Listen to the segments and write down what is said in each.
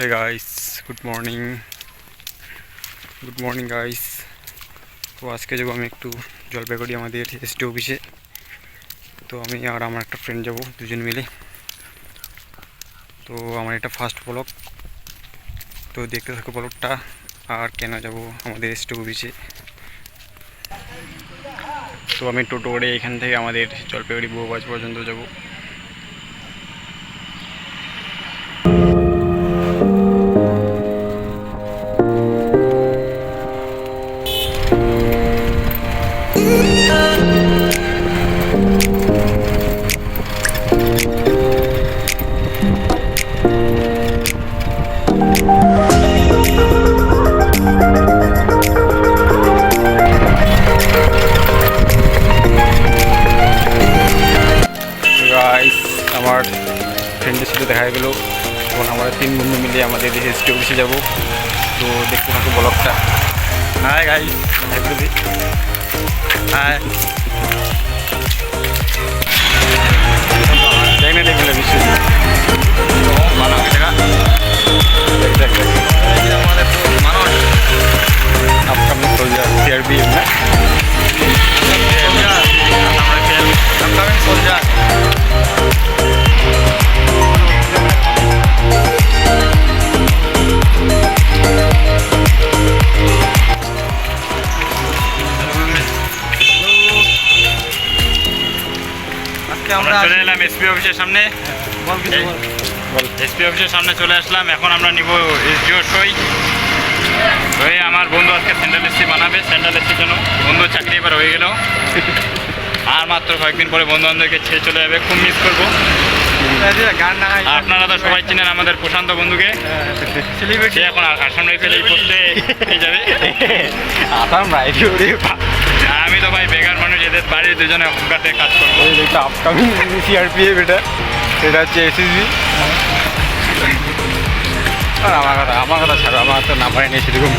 Hey guys, good morning guys। তো আজকে যাবো আমি একটু জলপাইগুড়ি আমাদের এসডি অফিসে। তো আমি আর আমার একটা ফ্রেন্ড যাব, দুজন মিলে। তো আমার এটা ফার্স্ট ব্লগ, তো দেখতে থাকো ব্লগটা। আর কেন যাব আমাদের এসডি অফিসে, তো আমি টোটো করে এখান থেকে আমাদের জলপাইগুড়ি বউবাজ পর্যন্ত যাব। আমার ফ্রেন্ডের সাথে দেখা গেল, তখন আমরা 3 বন্ধু মিলে আমাদের এসডি অফিসে যাবো। তো দেখতে থাকো ব্লগটা। হাই গাইস, হাই দেখনে দেখলে বিষয় ভালো দেখা দেখ আমাদের মানুষ আপকামিং সোলজার সিআরপিএফ না আপকামিং সোলজার। আমরা চলে এলাম এসপি অফিসের সামনে। এসপি অফিসের সামনে চলে আসলাম। এখন আমরা নিব এসডিও সই। আমার বন্ধু আজকে সেন্ট্রাল এসসি বানাবে। সেন্ট্রাল এসসির জন্য বন্ধুর চাকরি এবার হয়ে গেল। আর মাত্র কয়েকদিন পরে বন্ধু বান্ধবকে ছেড়ে চলে যাবে, খুব মিস করবো। আপনারা তো সবাই চিনেন আমাদের প্রশান্ত বন্ধুকে। সে এখন আসাম রাইফেল এই পোস্টে যাবে। আমি তো ভাই বেকার মানুষ, এদের বাড়ির দুজনে হুকাতে কাজ করবো। এটা আপকামিং সিআরপিএফ, এটা হচ্ছে এসএসবি। আর আমার কথা ছাড়ো, আমার তো নাম্বারে নেই সেরকম।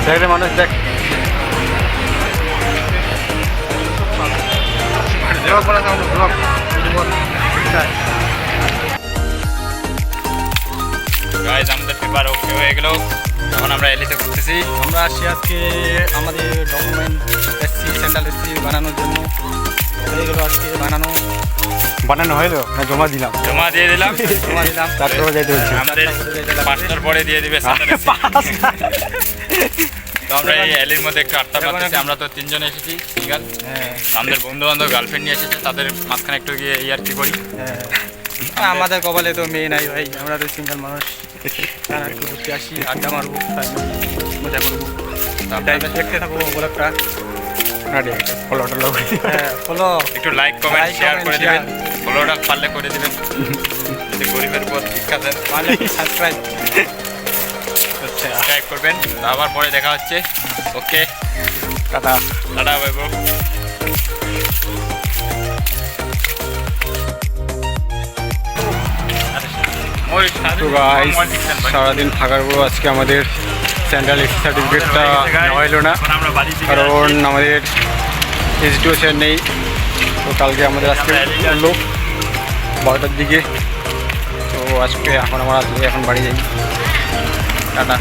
দেখলে মানুষ দেখ আমাদের পেপার ওকে হয়ে গেল। এখন আমরা এলিতে করতেছি। আমরা আসছি আজকে আমাদের ডকুমেন্ট এসসি সেন্ট্রাল এসসি বানানোর জন্য। হয়ে গেলো আজকে বানানো হলো না, জমা দিয়ে দিলাম তারপরে যাইতে হচ্ছে। আমাদের 5টার পরে দিয়ে দিবে। তো আমরা এই এলির মধ্যে একটু আড্ডা মারতেছি। আমরা তো 3 জন এসেছি সিঙ্গেল। আমাদের বন্ধু বান্ধব গার্লফ্রেন্ড নিয়ে এসেছে, তাদের মাঝখানে একটু গিয়ে এই আর কি করি। আমাদের কপালে তো মেয়ে নাই ভাই, আমরা তো সিঙ্গেল মানুষ। একটু ঘুরতে আসি, আড্ডা মারবো, মজা করবো। দেখতে থাকবো ব্লগটা। ফলো একটু লাইক কমেন্ট শেয়ার করে দেবেন। ফলোটা পারলে করে দেবেন, যদি গরিবের উপর শিক্ষা দেন। সাবস্ক্রাইব করবেন। আবার পরে দেখা হচ্ছে। ওকে, টাটা টাটা বাই ব্রো। সারাদিন থাকার পর আজকে আমাদের সেন্ট্রাল এসসি সার্টিফিকেটটা নেওয়া হলো না, কারণ আমাদের এসডিও স্যার নেই। তো কালকে আমাদের আজকে করলো 12টার দিকে। তো আজকে এখন আমরা এখন বাড়ি যাই। টাটা।